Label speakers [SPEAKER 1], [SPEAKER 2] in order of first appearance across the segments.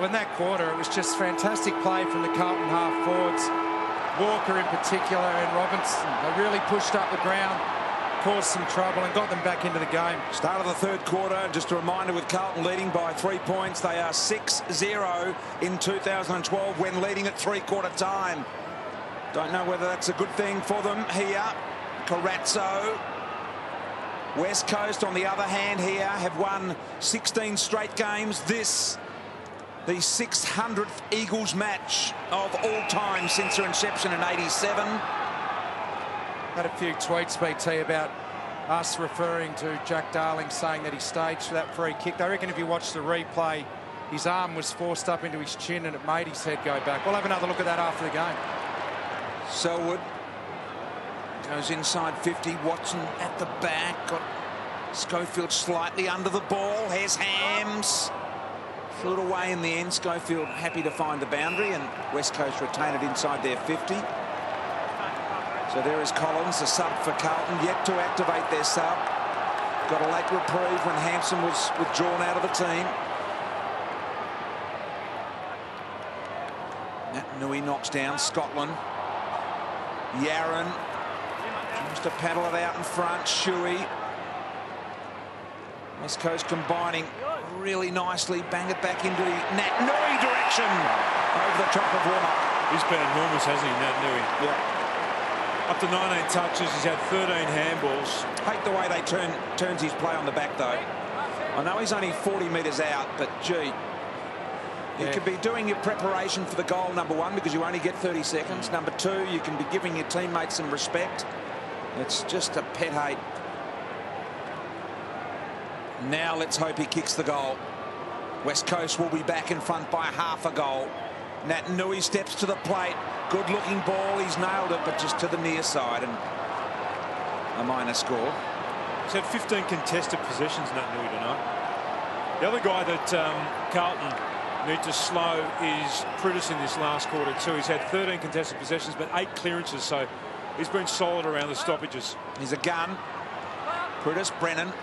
[SPEAKER 1] Well, in that quarter, it was just fantastic play from the Carlton half forwards. Walker in particular and Robinson. They really pushed up the ground, caused some trouble and got them back into the game.
[SPEAKER 2] Start of the third quarter. Just a reminder, with Carlton leading by 3 points, they are 6-0 in 2012 when leading at three-quarter time. Don't know whether that's a good thing for them here. Carazzo. West Coast, on the other hand, here have won 16 straight games. This, the 600th Eagles match of all time since their inception in '87.
[SPEAKER 1] Had a few tweets, BT, about us referring to Jack Darling saying that he staged for that free kick. I reckon if you watch the replay, his arm was forced up into his chin and it made his head go back. We'll have another look at that after the game.
[SPEAKER 2] Selwood goes inside 50. Watson at the back. Got Schofield slightly under the ball. Here's Hams. Flew it away in the end. Schofield happy to find the boundary, and West Coast retain it inside their 50. So there is Collins, the sub for Carlton, yet to activate their sub. Got a late reprieve when Hampson was withdrawn out of the team. Nat Nui knocks down Scotland. Yaron tries to paddle it out in front. Shuey. West Coast combining really nicely. Bang it back into the Nat Nui direction. Over the top of Warnock.
[SPEAKER 3] He's been enormous, hasn't he, Nat Nui?
[SPEAKER 2] Yeah.
[SPEAKER 3] Up to 19 touches, he's had 13 handballs.
[SPEAKER 2] Hate the way they turns his play on the back, though. I know he's only 40 metres out, but gee, you could be doing your preparation for the goal, number one, because you only get 30 seconds. Number two, you can be giving your teammates some respect. It's just a pet hate. Now let's hope he kicks the goal. West Coast will be back in front by half a goal. Nat Nui steps to the plate. Good looking ball. He's nailed it, but just to the near side, and a minor score.
[SPEAKER 3] He's had 15 contested possessions, Nat Nui, tonight. The other guy that Carlton need to slow is Priddis in this last quarter too. He's had 13 contested possessions, but 8 clearances, so he's been solid around the stoppages.
[SPEAKER 2] He's a gun. Priddis, Brennan.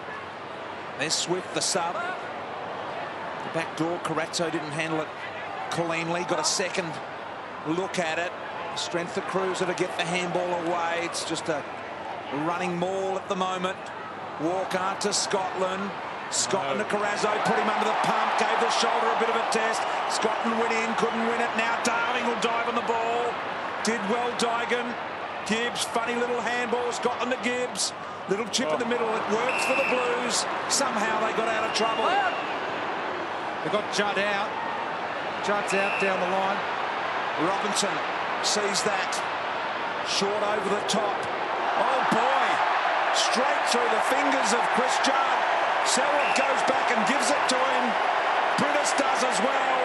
[SPEAKER 2] There's Swift, the sub. The back door, Carazzo didn't handle it cleanly. Got a second look at it. Strength of Cruiser to get the handball away. It's just a running maul at the moment. Walker to Scotland. Scotland to Carazzo, put him under the pump, gave the shoulder a bit of a test. Scotland went in, couldn't win it. Now Darling will dive on the ball. Did well, Dygan. Gibbs, funny little handball. Scotland to Gibbs. Little chip in the middle. It works for the Blues. Somehow they got out of trouble.
[SPEAKER 1] They got Judd out. Judd's out down the line.
[SPEAKER 2] Robinson sees that. Short over the top. Oh boy. Straight through the fingers of Chris Judd. Selwood goes back and gives it to him. Priddis does as well.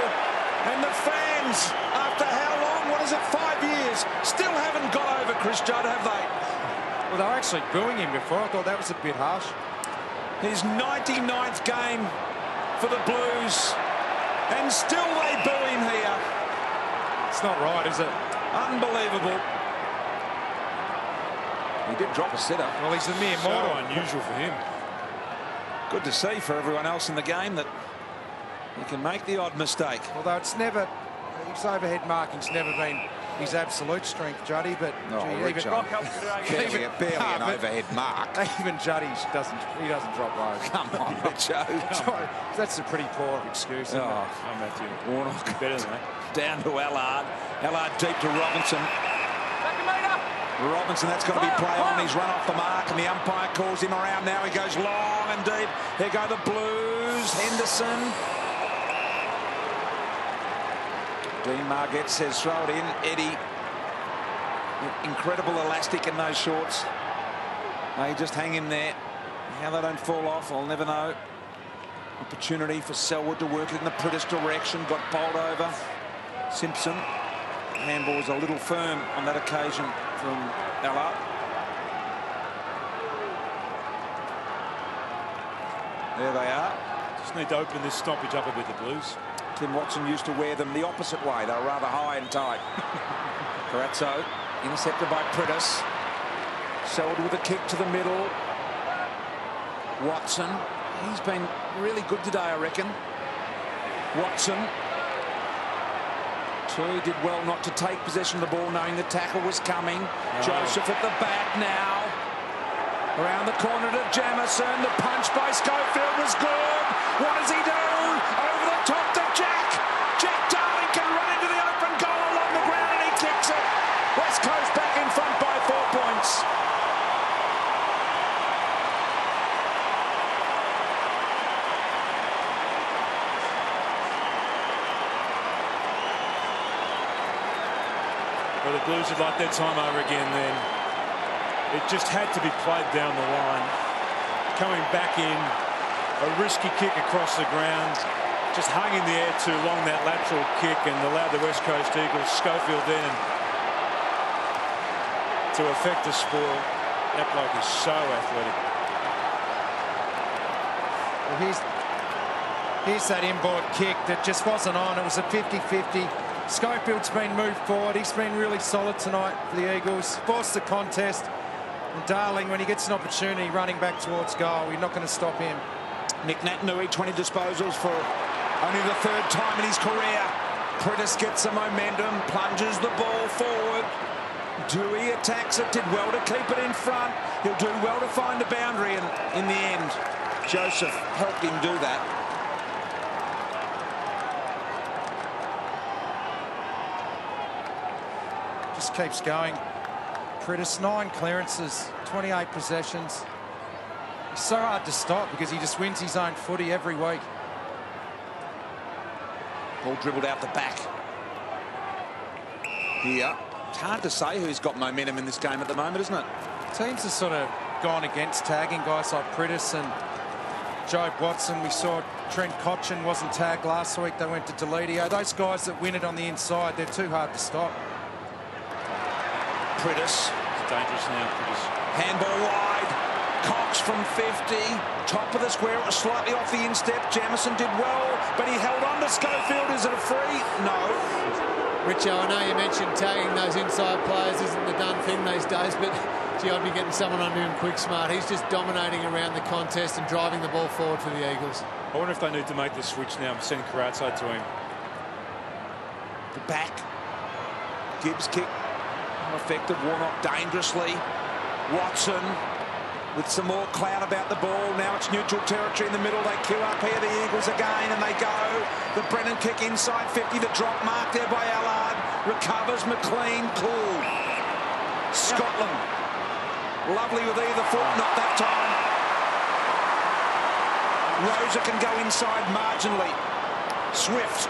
[SPEAKER 2] And the fans, after how long? What is it, 5 years? Still haven't got over Chris Judd, have they?
[SPEAKER 1] Well, they were actually booing him before. I thought that was a bit harsh.
[SPEAKER 2] His 99th game for the Blues. And still they boo him here.
[SPEAKER 1] It's not right, is it?
[SPEAKER 2] Unbelievable. He did drop a sitter.
[SPEAKER 1] Well, he's a mere mortal.
[SPEAKER 3] So unusual for him.
[SPEAKER 2] Good to see for everyone else in the game that he can make the odd mistake.
[SPEAKER 1] Although it's never, his overhead marking's never been his absolute strength, Juddy, but
[SPEAKER 2] barely an overhead mark.
[SPEAKER 1] Even Juddy doesn't drop low.
[SPEAKER 2] Come on, Richo.
[SPEAKER 1] That's a pretty poor excuse, isn't it?
[SPEAKER 3] I'm Matthew.
[SPEAKER 2] Warnock
[SPEAKER 3] Better than that.
[SPEAKER 2] down to Allard. Allard deep to Robinson. Robinson, that's got to be play on. He's run off the mark, and the umpire calls him around now. He goes long and deep. Here go the Blues. Henderson. Dean Margett says throw it in. Eddie. Incredible elastic in those shorts. They just hang in there. How they don't fall off, I'll never know. Opportunity for Selwood to work in the Priddis direction. Got bowled over. Simpson. Handball was a little firm on that occasion from Allard. There they are.
[SPEAKER 3] Just need to open this stoppage up a bit, the Blues.
[SPEAKER 2] Tim Watson used to wear them the opposite way. They were rather high and tight. Carazzo intercepted by Priddis. Selwood with a kick to the middle. Watson. He's been really good today, I reckon. Watson. Tui did well not to take possession of the ball, knowing the tackle was coming. Joseph at the back now. Around the corner to Jamison. The punch by Schofield was good. What does he do? Over the top to Jack. Jack Darling can run into the open goal along the ground and he kicks it. West Coast back in front by 4 points.
[SPEAKER 3] Well, the Blues would like their time over again then. It just had to be played down the line. Coming back in, a risky kick across the ground, just hung in the air too long, that lateral kick, and allowed the West Coast Eagles, Schofield then, to effect a spoil. That bloke is so athletic.
[SPEAKER 1] Well, here's that inboard kick that just wasn't on. It was a 50-50. Schofield's been moved forward. He's been really solid tonight for the Eagles. Forced the contest. And Darling, when he gets an opportunity running back towards goal, you're not going to stop him.
[SPEAKER 2] Nick Natanui, 20 disposals for only the 3rd time in his career. Pritis gets the momentum, plunges the ball forward. Dewey attacks it, did well to keep it in front. He'll do well to find the boundary, and in the end, Joseph helped him do that.
[SPEAKER 1] Just keeps going. Pritis, 9 clearances, 28 possessions. He's so hard to stop because he just wins his own footy every week.
[SPEAKER 2] Ball dribbled out the back. Here. It's hard to say who's got momentum in this game at the moment, isn't it?
[SPEAKER 1] Teams have sort of gone against tagging guys like Pritis and Jobe Watson. We saw Trent Cotchin wasn't tagged last week. They went to Deledio. Those guys that win it on the inside, they're too hard to stop.
[SPEAKER 2] Pritis.
[SPEAKER 3] It's dangerous now, Pritis.
[SPEAKER 2] Handball wide. Cox from 50. Top of the square. It was slightly off the instep. Jamison did well, but he held on to Schofield. Is it a free? No.
[SPEAKER 4] Richo, I know you mentioned tagging those inside players isn't the done thing these days, but gee, I'd be getting someone under him quick smart. He's just dominating around the contest and driving the ball forward for the Eagles.
[SPEAKER 3] I wonder if they need to make the switch now and send Carazzo to him.
[SPEAKER 2] The back. Gibbs kick. Effective. Warnock dangerously. Watson with some more cloud about the ball. Now it's neutral territory in the middle. They queue up here, the Eagles again, and they go. The Brennan kick inside 50. The drop mark there by Allard. Recovers McLean. Cool. Scotland. Lovely with either foot. Not that time. Rosa can go inside marginally. Swift.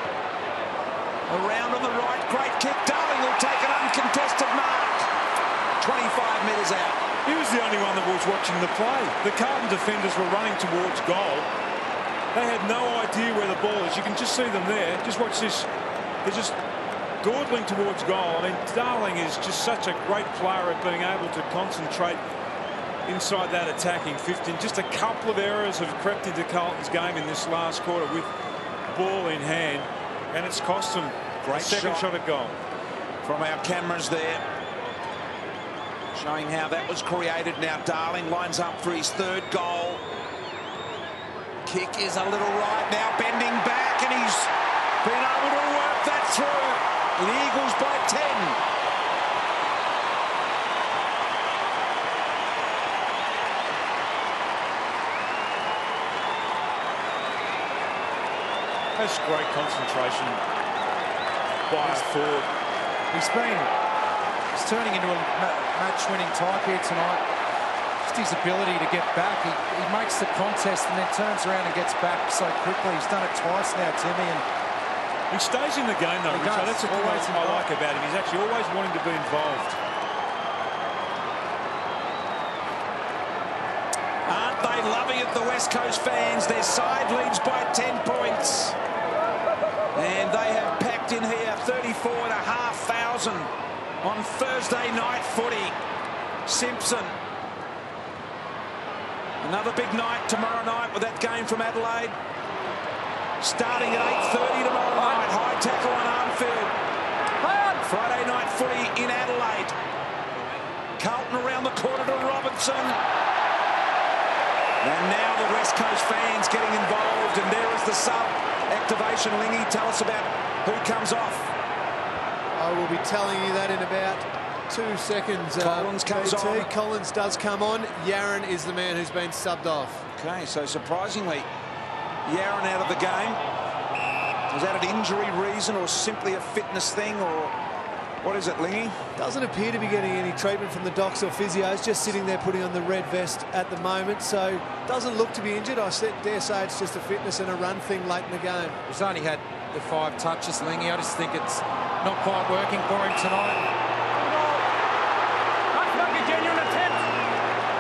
[SPEAKER 2] Around on the right. Great kick. Darling will take an uncontested mark. 25 metres out.
[SPEAKER 3] He was the only one that was watching the play. The Carlton defenders were running towards goal. They had no idea where the ball is. You can just see them there. Just watch this. They're just dawdling towards goal. I mean, Darling is just such a great player at being able to concentrate inside that attacking 15. Just a couple of errors have crept into Carlton's game in this last quarter with ball in hand, and it's cost them
[SPEAKER 2] Great
[SPEAKER 3] a second shot at goal.
[SPEAKER 2] From our cameras there, showing how that was created. Now Darling lines up for his 3rd goal. Kick is a little right now, bending back, and he's been able to work that through. The Eagles by 10.
[SPEAKER 3] That's great concentration by a forward.
[SPEAKER 1] He's turning into a match-winning type here tonight. Just his ability to get back. He makes the contest and then turns around and gets back so quickly. He's done it twice now, Timmy. And
[SPEAKER 3] he stays in the game, though, Richo. That's the thing I like about him. He's actually always wanting to be involved.
[SPEAKER 2] Aren't they loving it, the West Coast fans? Their side leads by 10 points. And they have packed in here 34,500 on Thursday night footy. Simpson. Another big night tomorrow night with that game from Adelaide. Starting at 8:30 tomorrow night. High tackle on Armfield. Friday night footy in Adelaide. Carlton around the corner to Robertson. And now the West Coast fans getting involved. And there is the sub activation. Lingy, tell us about who comes off.
[SPEAKER 4] I will be telling you that in about 2 seconds.
[SPEAKER 2] Collins comes on.
[SPEAKER 4] Collins does come on. Yaron is the man who's been subbed off.
[SPEAKER 2] Okay, so surprisingly, Yaron out of the game. Was that an injury reason or simply a fitness thing, or what is it, Lingy?
[SPEAKER 4] Doesn't appear to be getting any treatment from the docs or physios, just sitting there putting on the red vest at the moment, so doesn't look to be injured. I dare say it's just a fitness and a run thing late in the game.
[SPEAKER 1] He's only had the 5 touches, Lingy. I just think it's not quite working for him tonight.
[SPEAKER 5] Must make a genuine attempt.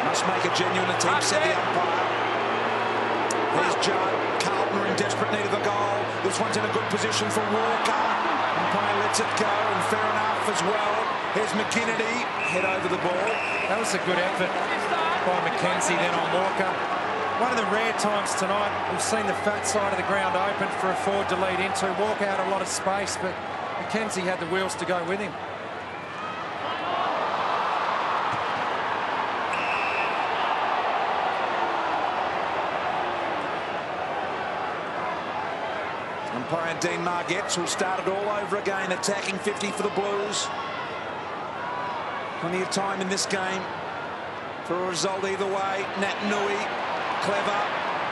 [SPEAKER 2] Must make a genuine attempt, said the umpire. Here's Judd. Carlton are in desperate need of a goal. This one's in a good position for Walker. Umpire lets it go, and fair enough as well. Here's McKinney, head over the ball.
[SPEAKER 1] That was a good effort by McKenzie then on Walker. One of the rare times tonight we've seen the fat side of the ground open for a forward to lead into. Walker had a lot of space, but McKenzie had the wheels to go with him.
[SPEAKER 2] Umpire Dean Margetts will start it all over again, attacking 50 for the Blues. Plenty of time in this game for a result either way. Nat Nui, clever.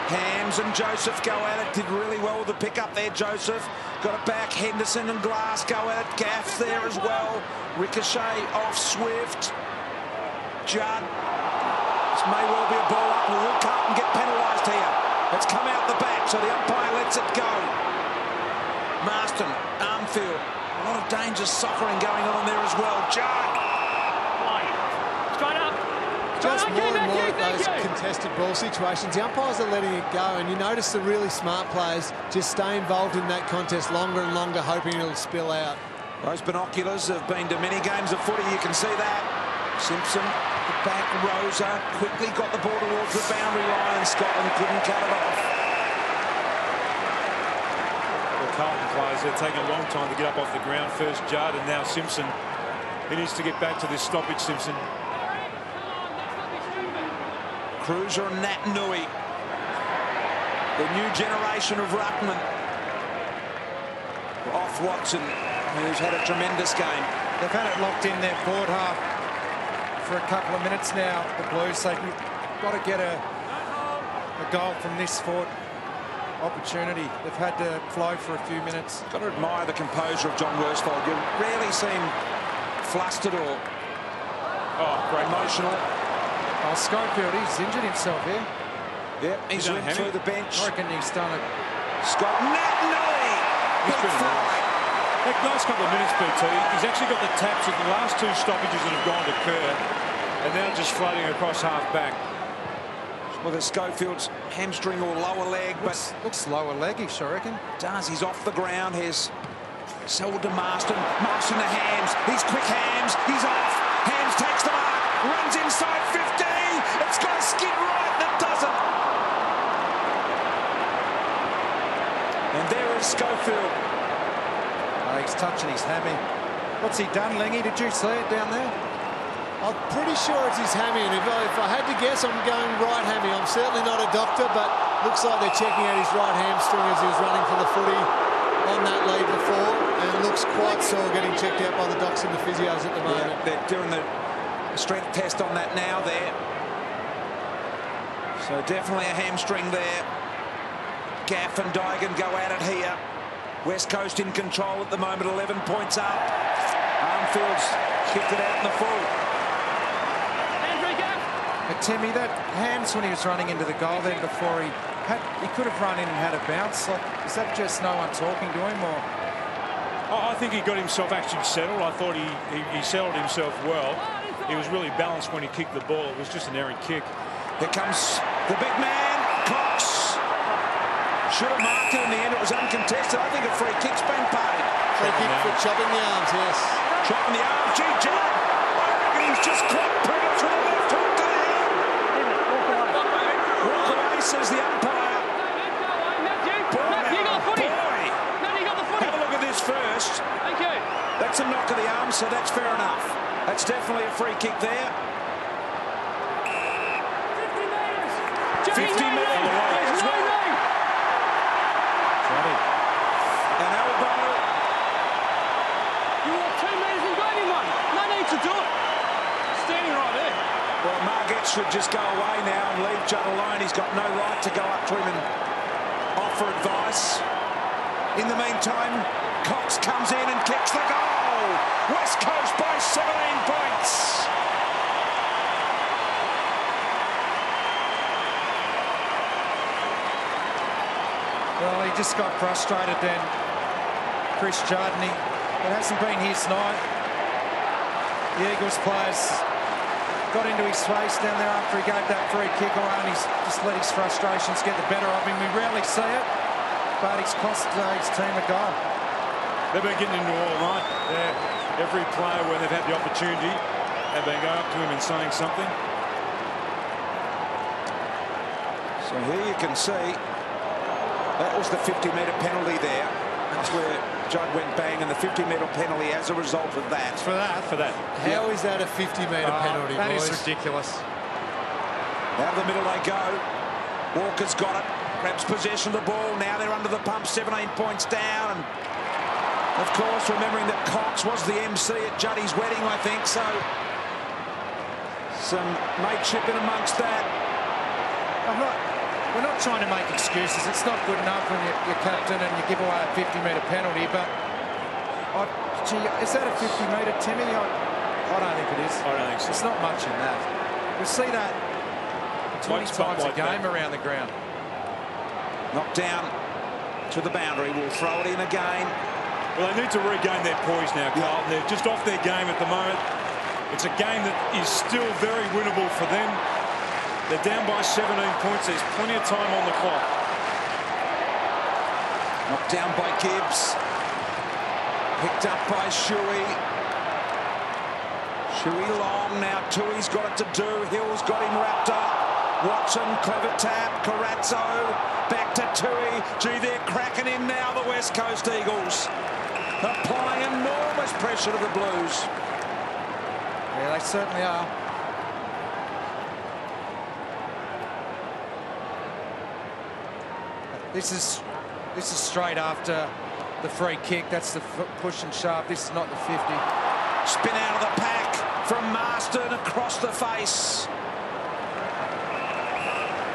[SPEAKER 2] Hams and Joseph go at it. Did really well with the pick up there, Joseph. Got it back. Henderson and Glass go at it. Gaff's there as well. Ricochet off Swift. Judd. This may well be a ball up. Will Carlton get penalised here? It's come out the back, so the umpire lets it go. Marston, Armfield. A lot of dangerous suffering going on there as well. Judd.
[SPEAKER 5] Straight up.
[SPEAKER 4] Just more and more of those contested ball situations. The umpires are letting it go, and you notice the really smart players just stay involved in that contest longer and longer, hoping it'll spill out.
[SPEAKER 2] Those binoculars have been to many games of footy. You can see that. Simpson, the back, Rosa quickly got the ball towards the boundary line, and Scotland couldn't cut it off.
[SPEAKER 3] The Carlton players, they're taking a long time to get up off the ground. First Judd and now Simpson. He needs to get back to this stoppage, Simpson.
[SPEAKER 2] Cruiser and Nat Nui. The new generation of ruckman. Off Watson, who's had a tremendous game.
[SPEAKER 1] They've had it locked in their forward half for a couple of minutes now, the Blues. They've got to get a goal from this forward opportunity. They've had to flow for a few minutes.
[SPEAKER 2] Got to admire the composure of John Worsfold. You rarely see him flustered or
[SPEAKER 3] great
[SPEAKER 2] emotional.
[SPEAKER 1] Oh, Schofield, he's injured himself here.
[SPEAKER 2] Yep, he's went through the bench.
[SPEAKER 1] I reckon he's done it.
[SPEAKER 2] Scott Nat Nui.
[SPEAKER 3] He's been that last couple of minutes, BT, he's actually got the taps of the last 2 stoppages that have gone to Kerr, and now just floating across half back.
[SPEAKER 2] Well, there's Schofield's hamstring or lower leg, but
[SPEAKER 1] looks lower leggish, I reckon.
[SPEAKER 2] Does. He's off the ground. Here's Selwood to Marston. Marston to Hams. He's quick Hams. He's off. Hams takes the mark. Runs inside 50. It's got a skid right that doesn't. And there is Schofield.
[SPEAKER 1] Oh, he's touching his hammy. What's he done, Lingy? Did you see it down there?
[SPEAKER 4] I'm pretty sure it's his hammy, and if I had to guess, I'm going right hammy. I'm certainly not a doctor, but looks like they're checking out his right hamstring as he was running for the footy on that lead before, and looks quite sore, getting checked out by the docs and the physios at the moment.
[SPEAKER 2] Yeah, they're doing the strength test on that now there. So definitely a hamstring there. Gaff and Dygan go at it here. West Coast in control at the moment, 11 points up. Armfield's kicked it out in the full.
[SPEAKER 1] But Timmy, that Hams when he was running into the goal then before he could have run in and had a bounce. Like, is that just no one talking to him, or?
[SPEAKER 3] I think he got himself actually settled. I thought he settled himself well. He was really balanced when he kicked the ball. It was just an errant kick.
[SPEAKER 2] Here comes the big man, Cox. Should have marked it in the end. It was uncontested. I think a free kick's been paid.
[SPEAKER 4] Free kick for chopping the arms, yes.
[SPEAKER 2] Chopping the arms. Gee, Judd. I reckon he's just clocked Prentice with a left hook to the head. Walk away, says the umpire. Have a look at this first.
[SPEAKER 5] Thank you.
[SPEAKER 2] That's a knock of the arm, so that's fair enough. That's definitely a free kick there. 50 metres as well. An elbow.
[SPEAKER 5] You walk 2
[SPEAKER 2] Well, Margate should just go away now and leave Judd alone. He's got no right to go up to him and offer advice. In the meantime, Cox comes in and kicks the goal. West Coast by 17 points.
[SPEAKER 1] Well, he just got frustrated then, Chris Judd, and it hasn't been his night. The Eagles players got into his face down there after he gave that free kick away, and he's just let his frustrations get the better of him. We rarely see it, but he's cost his team a goal.
[SPEAKER 3] They've been getting into all night. Every player, when they've had the opportunity, have been going up to him and saying something.
[SPEAKER 2] So here you can see that was the 50-metre penalty there. That's where Judd went bang, and the 50-metre penalty as a result of that.
[SPEAKER 3] For that.
[SPEAKER 4] How is that a 50-metre penalty,
[SPEAKER 1] That
[SPEAKER 4] boys?
[SPEAKER 1] is ridiculous.
[SPEAKER 2] Out of the middle they go. Walker's got it. Grabs possession of the ball. Now they're under the pump, 17 points down. And of course, remembering that Cox was the MC at Juddy's wedding, I think. So some mateship in amongst that.
[SPEAKER 1] We're not trying to make excuses. It's not good enough when you're captain and you give away a 50-metre penalty, but gee, is that a 50-metre, Timmy? I don't think it is.
[SPEAKER 3] I don't think so.
[SPEAKER 1] It's not much in that. We see that 20 times a game around the ground.
[SPEAKER 2] Knocked down to the boundary. We'll throw it in again.
[SPEAKER 3] Well, they need to regain their poise now, Carlton. They're just off their game at the moment. It's a game that is still very winnable for them. They're down by 17 points. There's plenty of time on the clock.
[SPEAKER 2] Knocked down by Gibbs. Picked up by Shuey. Shuey long now. Tui's got it to do. Hill's got him wrapped up. Watson, clever tap. Carazzo back to Tui. Gee, they're cracking in now, the West Coast Eagles. Applying enormous pressure to the Blues.
[SPEAKER 1] Yeah, they certainly are. This is straight after the free kick. That's the push and shove. This is not the 50.
[SPEAKER 2] Spin out of the pack from Marston across the face.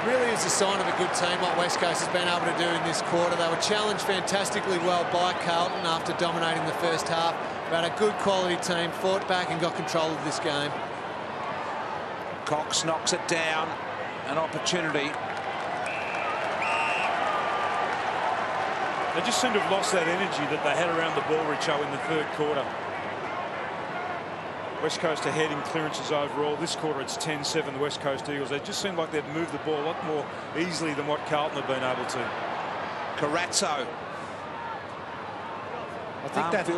[SPEAKER 4] Really is a sign of a good team what West Coast has been able to do in this quarter. They were challenged fantastically well by Carlton after dominating the first half. But a good quality team, fought back and got control of this game.
[SPEAKER 2] Cox knocks it down. An opportunity.
[SPEAKER 3] They just seem to have lost that energy that they had around the ball, Richo, in the third quarter. West Coast ahead in clearances overall. This quarter it's 10-7 the West Coast Eagles. They just seem like they've moved the ball a lot more easily than what Carlton have been able to.
[SPEAKER 2] Carazzo.
[SPEAKER 1] I think that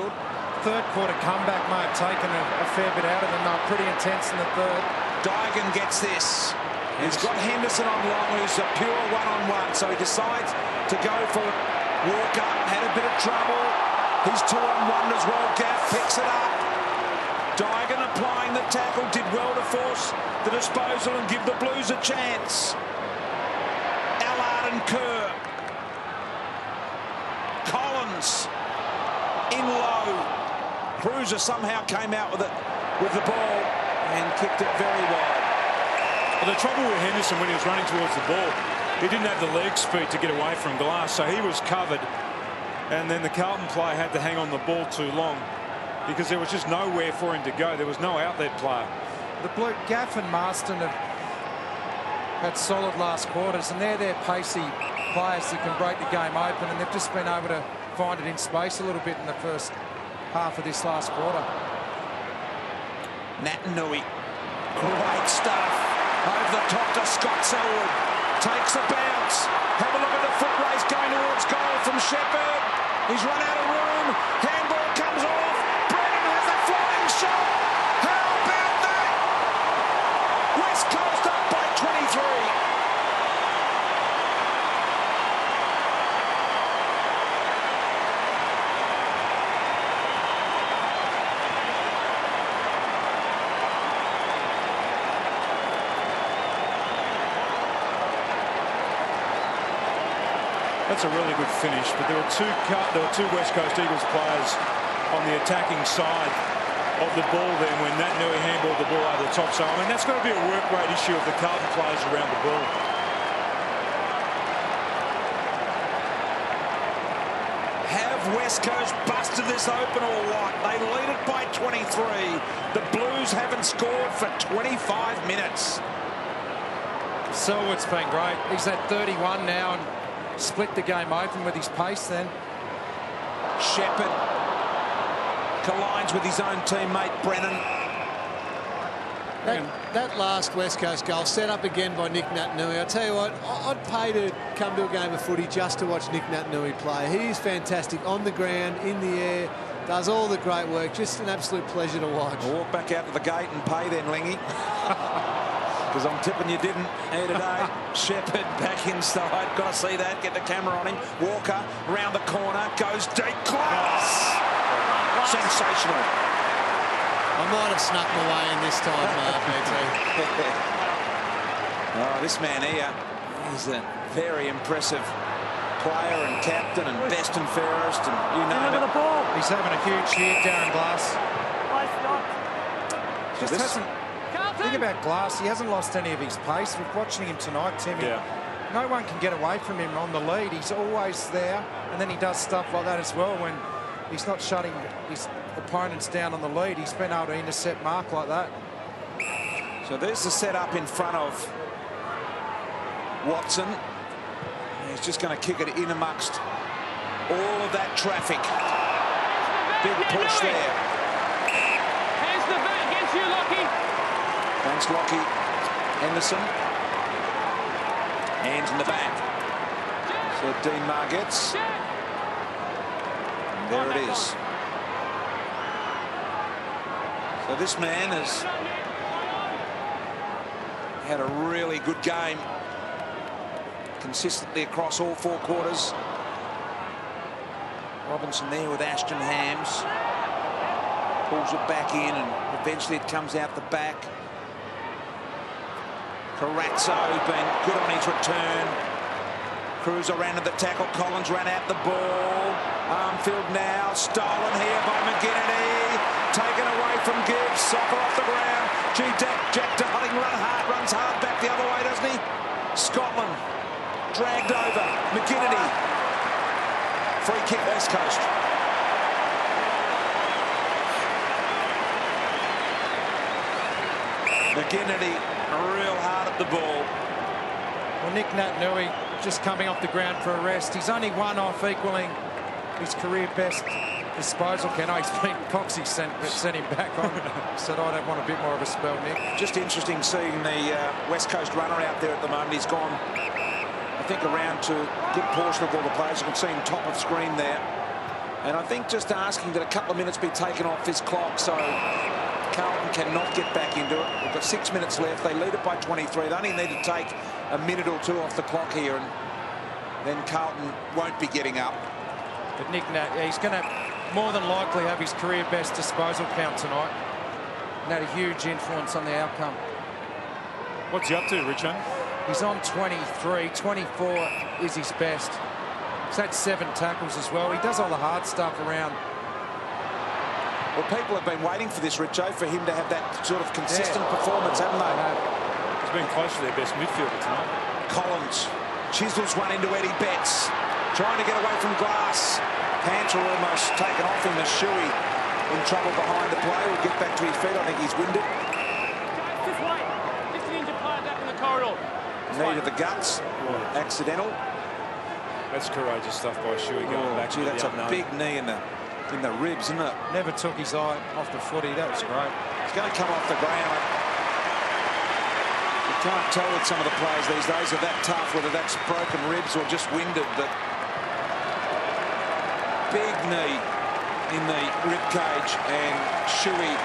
[SPEAKER 1] third quarter comeback may have taken a fair bit out of them. They were pretty intense in the third.
[SPEAKER 2] Diagon gets this. He's got Henderson on long, who's a pure one-on-one. So he decides to go for Walker. Had a bit of trouble. He's 2-on-1 as well. Gaff picks it up. Diagon applying the tackle, did well to force the disposal and give the Blues a chance. Allard and Kerr. Collins in low. Cruiser somehow came out with the ball and kicked it very wide.
[SPEAKER 3] Well, the trouble with Henderson when he was running towards the ball, he didn't have the leg speed to get away from Glass, so he was covered, and then the Carlton player had to hang on the ball too long, because there was just nowhere for him to go. There was no outlet player.
[SPEAKER 1] The Blue Gaff and Marston have had solid last quarters, and they're their pacey players that can break the game open, and they've just been able to find it in space a little bit in the first half of this last quarter.
[SPEAKER 2] Natanui, great stuff. Over the top to Scott Selwood. Takes a bounce. Have a look at the foot race going towards goal from Shepherd. He's run out of room. Handball comes off. Brennan has a flying shot. How about that? West Coast up by 23.
[SPEAKER 3] That's a really good finish, but there were two West Coast Eagles players on the attacking side of the ball then when Nat Nui handballed the ball over the top. So, I mean, that's got to be a work rate issue of the Carlton players around the ball.
[SPEAKER 2] Have West Coast busted this open or what? They lead it by 23. The Blues haven't scored for 25 minutes.
[SPEAKER 1] Selwood's been great. He's at 31 now and split the game open with his pace then.
[SPEAKER 2] Shepherd collides with his own teammate Brennan.
[SPEAKER 4] That last West Coast goal set up again by Nick Naitanui. I tell you what, I'd pay to come to a game of footy just to watch Nick Naitanui play. He's fantastic on the ground, in the air, does all the great work. Just an absolute pleasure to watch.
[SPEAKER 2] We'll walk back out to the gate and pay then, Lingy. Because I'm tipping you didn't here today. Shepherd back inside. Got to see that. Get the camera on him. Walker round the corner. Goes deep. Class. Sensational.
[SPEAKER 4] I might have snuck my way in this time, BT.
[SPEAKER 2] Oh, this man here, he's a very impressive player and captain and best and fairest and you name it.
[SPEAKER 1] He's having a huge year, Darren Glass. Just hasn't. Think about Glass. He hasn't lost any of his pace. We're watching him tonight, Timmy.
[SPEAKER 3] Yeah.
[SPEAKER 1] No one can get away from him on the lead. He's always there, and then he does stuff like that as well when he's not shutting his opponents down on the lead. He's been able to intercept mark like that.
[SPEAKER 2] So there's the setup in front of Watson. He's just going to kick it in amongst all of that traffic. Big push there.
[SPEAKER 5] Hands the back against you, Lockie.
[SPEAKER 2] Thanks, Lockie. Henderson. Hands in the back. So Dean Margetts. And there it is. So this man has had a really good game consistently across all 4 quarters. Robinson there with Ashton Hams. Pulls it back in and eventually it comes out the back. Carazzo been good on his return. Cruiser ran to the tackle. Collins ran out the ball. Armfield now. Stolen here by McGinnity. Taken away from Gibbs. Soccer off the ground. Jack Darling runs hard back the other way, doesn't he? Scotland dragged over. McGinnity. Free kick West Coast. McGinnity real hard at the ball.
[SPEAKER 1] Well, Nick Naitanui just coming off the ground for a rest. He's only one off equaling his career best disposal count. He's been Coxie sent him back on. Said I'd want a bit more of a spell, Nick.
[SPEAKER 2] Just interesting seeing the West Coast runner out there at the moment. He's gone, I think, around to a good portion of all the players. You can see him top of screen there. And I think just asking that a couple of minutes be taken off this clock so Carlton cannot get back into it. We've got 6 minutes left. They lead it by 23. They only need to take a minute or 2 off the clock here, and then Carlton won't be getting up.
[SPEAKER 1] But Nick Nat, he's going to more than likely have his career best disposal count tonight. And had a huge influence on the outcome.
[SPEAKER 3] What's he up to, Richo?
[SPEAKER 1] He's on 23. 24 is his best. He's had 7 tackles as well. He does all the hard stuff around.
[SPEAKER 2] Well, people have been waiting for this, Richo, for him to have that sort of consistent performance, haven't they?
[SPEAKER 3] He's been close to their best midfielder tonight.
[SPEAKER 2] Collins chisels one into Eddie Betts, trying to get away from Glass. Pants are almost taken off him. The Shuey in trouble behind the play. Will get back to his feet. I think he's winded.
[SPEAKER 5] Just wait. Just an injured player back in the corridor.
[SPEAKER 2] Knee to the guts. Accidental.
[SPEAKER 3] That's courageous stuff by Shuey going back.
[SPEAKER 2] Gee, that's a big knee in the ribs, isn't it?
[SPEAKER 1] Never took his eye off the footy. That was great.
[SPEAKER 2] It's going to come off the ground. You can't tell with some of the players these days are that tough, whether that's broken ribs or just winded. But big knee in the rib cage, and Shuey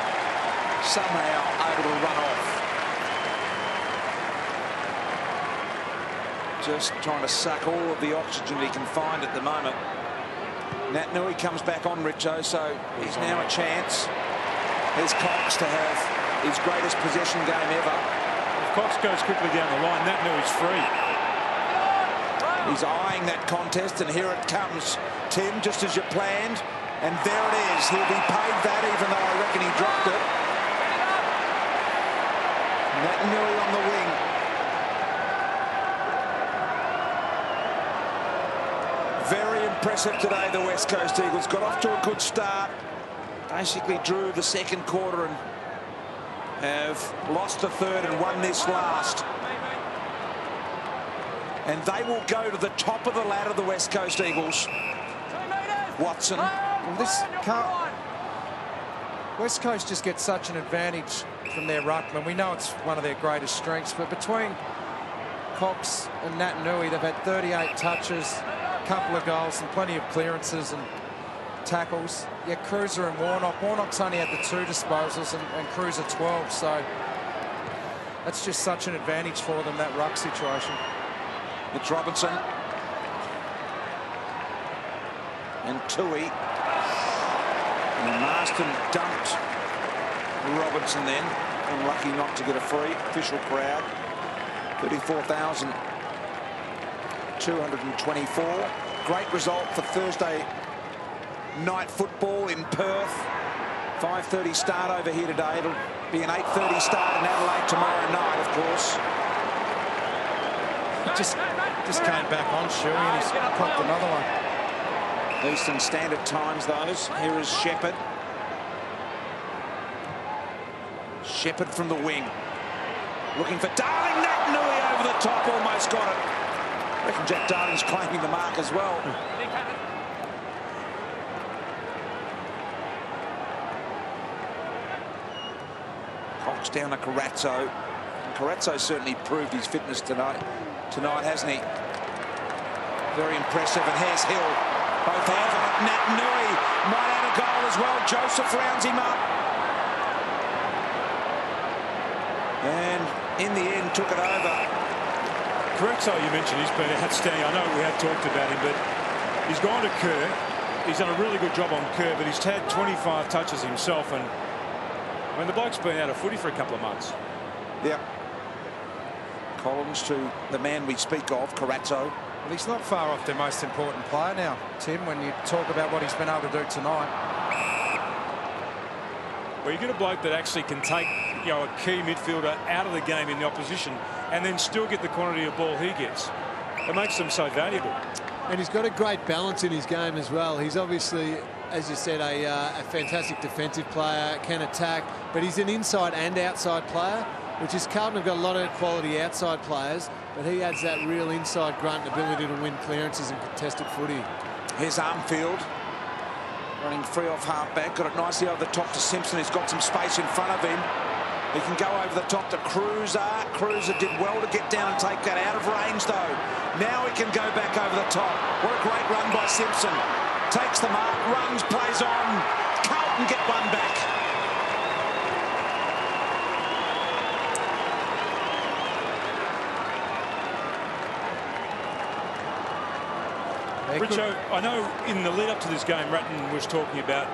[SPEAKER 2] somehow able to run off. Just trying to suck all of the oxygen he can find at the moment. Naitanui comes back on, Richo, so he's now a chance. There's Cox to have his greatest possession game ever.
[SPEAKER 3] If Cox goes quickly down the line, Naitanui free.
[SPEAKER 2] He's eyeing that contest, and here it comes. Tim, just as you planned, And there it is. He'll be paid that, even though I reckon he dropped it. Naitanui on the wing. Very impressive today, the West Coast Eagles. Got off to a good start. Basically drew the second quarter and have lost the third and won this last. And they will go to the top of the ladder, the West Coast Eagles. Watson.
[SPEAKER 1] Well, West Coast just gets such an advantage from their ruckman. We know it's one of their greatest strengths, but between Cox and Naitanui, they've had 38 touches, a couple of goals and plenty of clearances and tackles. Yeah, Cruiser and Warnock. Warnock's only had the 2 disposals and Cruiser 12, so that's just such an advantage for them, that ruck situation.
[SPEAKER 2] It's Robinson. And Tui. And Marston dumped Robinson then. Unlucky not to get a free. Official crowd. 34,224. Great result for Thursday night football in Perth. 5:30 start over here today. It'll be an 8:30 start in Adelaide tomorrow night, of course.
[SPEAKER 1] Just came back on, Shuey, and he's clocked another one.
[SPEAKER 2] Eastern Standard Times, those. Here is Shepherd. Shepherd from the wing. Looking for Darling. Naitanui over the top. Almost got it. I reckon Jack Darling's claiming the mark as well. Cox down to Carazzo. Carazzo certainly proved his fitness tonight, hasn't he? Very impressive. And here's Hill. Both hands on it. Naitanui might add a goal as well. Joseph rounds him up. And in the end took it over.
[SPEAKER 3] Carazzo, you mentioned, he's been outstanding. I know we have talked about him, but he's gone to Kerr. He's done a really good job on Kerr, but he's had 25 touches himself. And I mean, the bloke's been out of footy for a couple of months.
[SPEAKER 2] Yeah. Collins to the man we speak of, Carazzo.
[SPEAKER 1] Well, he's not far off their most important player now, Tim, when you talk about what he's been able to do tonight.
[SPEAKER 3] Well, you get a bloke that actually can take, a key midfielder out of the game in the opposition and then still get the quantity of ball he gets. It makes them so valuable.
[SPEAKER 4] And he's got a great balance in his game as well. He's obviously, as you said, a fantastic defensive player, can attack, but he's an inside and outside player, which is Carlton have got a lot of quality outside players, but he adds that real inside grunt ability to win clearances and contested footy.
[SPEAKER 2] Here's Armfield running free off half-back. Got it nicely over the top to Simpson, who's got some space in front of him. He can go over the top to Cruiser. Cruiser did well to get down and take that out of range, though. Now he can go back over the top. What a great run by Simpson. Takes the mark, runs, plays on. Carlton get one back.
[SPEAKER 3] Richo, I know in the lead up to this game, Ratton was talking about,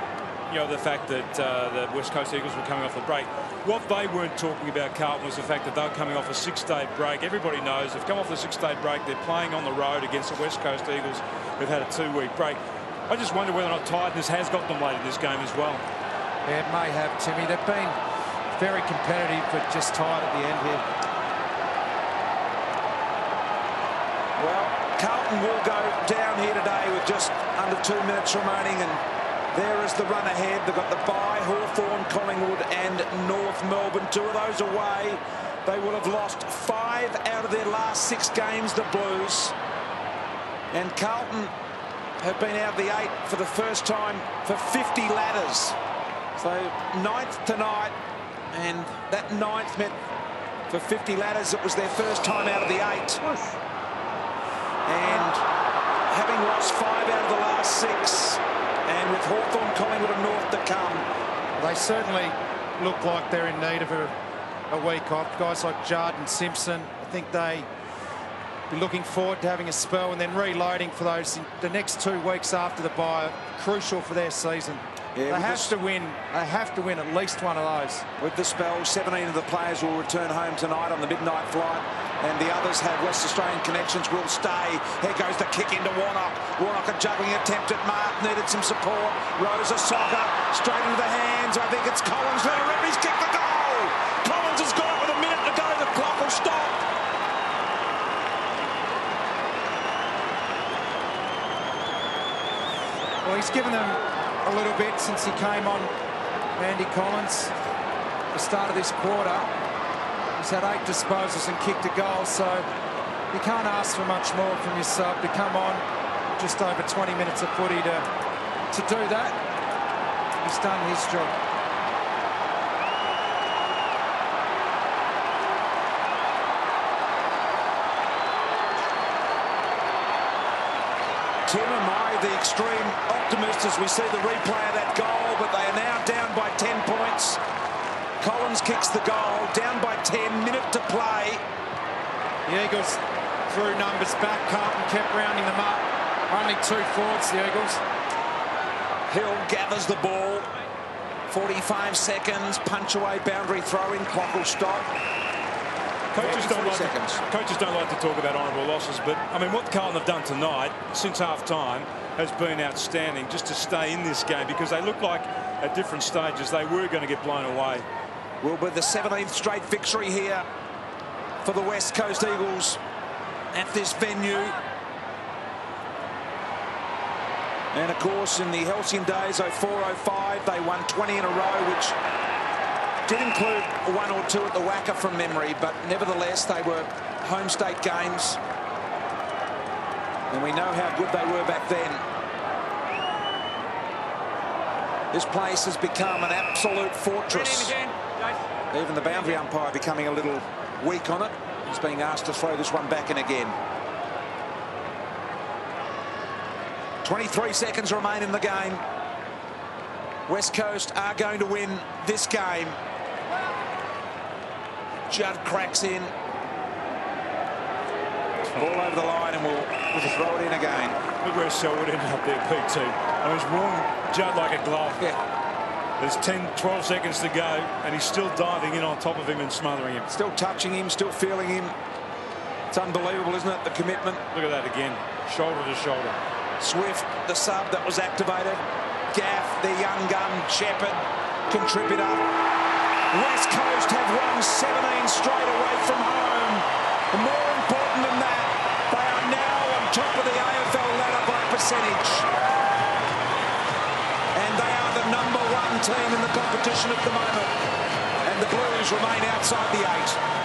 [SPEAKER 3] the fact that the West Coast Eagles were coming off the break. What they weren't talking about, Carlton, was the fact that they were coming off a 6-day break. Everybody knows they've come off the 6-day break. They're playing on the road against the West Coast Eagles who've had a 2-week break. I just wonder whether or not tiredness has got them late in this game as well.
[SPEAKER 1] Yeah, it may have, Timmy. They've been very competitive, but just tired at the end here.
[SPEAKER 2] Well, Carlton will go down here today with just under 2 minutes remaining, and there is the run ahead. They've got the bye, Hawthorn, Collingwood and North Melbourne. 2 of those away. They will have lost 5 out of their last 6 games, the Blues. And Carlton have been out of the 8 for the first time for 50 ladders. So 9th tonight, and that 9th meant for 50 ladders it was their first time out of the 8. And having lost 5 out of the last 6, and with Hawthorn, Collingwood and North to come.
[SPEAKER 1] They certainly look like they're in need of a week off. Guys like Jardine Simpson, I think they be looking forward to having a spell and then reloading for those in the next 2 weeks after the bye. Crucial for their season. Yeah, they have to win. They have to win at least one of those.
[SPEAKER 2] With the spell, 17 of the players will return home tonight on the midnight flight. and the others have West Australian connections, will stay. Here goes the kick into Warnock. Warnock, a juggling attempt at Mark, needed some support. Rosa Soccer, straight into the hands. I think it's Collins. Let referee's kick the goal. Collins has got it with a minute to go. The clock will stop.
[SPEAKER 1] Well, he's given them a little bit since he came on, Andy Collins, at the start of this quarter. He's had 8 disposals and kicked a goal, so you can't ask for much more from your sub to come on just over 20 minutes of footy to do that. He's done his job.
[SPEAKER 2] Tim, am I the extreme optimist as we see the replay of that goal, but they are now down by 10 points. Collins kicks the goal, down by 10, minute to play.
[SPEAKER 1] The Eagles threw numbers back. Carlton kept rounding them up. Only 2 forwards, the Eagles.
[SPEAKER 2] Hill gathers the ball. 45 seconds, punch away, boundary throw-in, clock will stop.
[SPEAKER 3] Coaches don't like to talk about honourable losses, but I mean what Carlton have done tonight since half-time has been outstanding, just to stay in this game, because they look like at different stages they were going to get blown away.
[SPEAKER 2] Will be the 17th straight victory here for the West Coast Eagles at this venue. And of course in the halcyon days 04-05 they won 20 in a row, which did include 1 or 2 at the Wacker from memory, but nevertheless they were home state games, and we know how good they were back then. This place has become an absolute fortress. Even the boundary umpire becoming a little weak on it. He's being asked to throw this one back in again. 23 seconds remain in the game. West Coast are going to win this game. Judd cracks in. Ball over the line, and we'll throw it in again.
[SPEAKER 3] Look where Selwood ended up there, PT. I mean, he's worn Judd like a glove.
[SPEAKER 2] Yeah.
[SPEAKER 3] There's 10, 12 seconds to go, and he's still diving in on top of him and smothering him.
[SPEAKER 2] Still touching him, still feeling him. It's unbelievable, isn't it, the commitment?
[SPEAKER 3] Look at that again, shoulder to shoulder.
[SPEAKER 2] Swift, the sub that was activated. Gaff, the young gun, Shepherd, contributor. West Coast have won 17 straight away from home. And more important than that, they are now on top of the AFL ladder by percentage. And they are the #1 team in the competition at the moment. And the Blues remain outside the 8.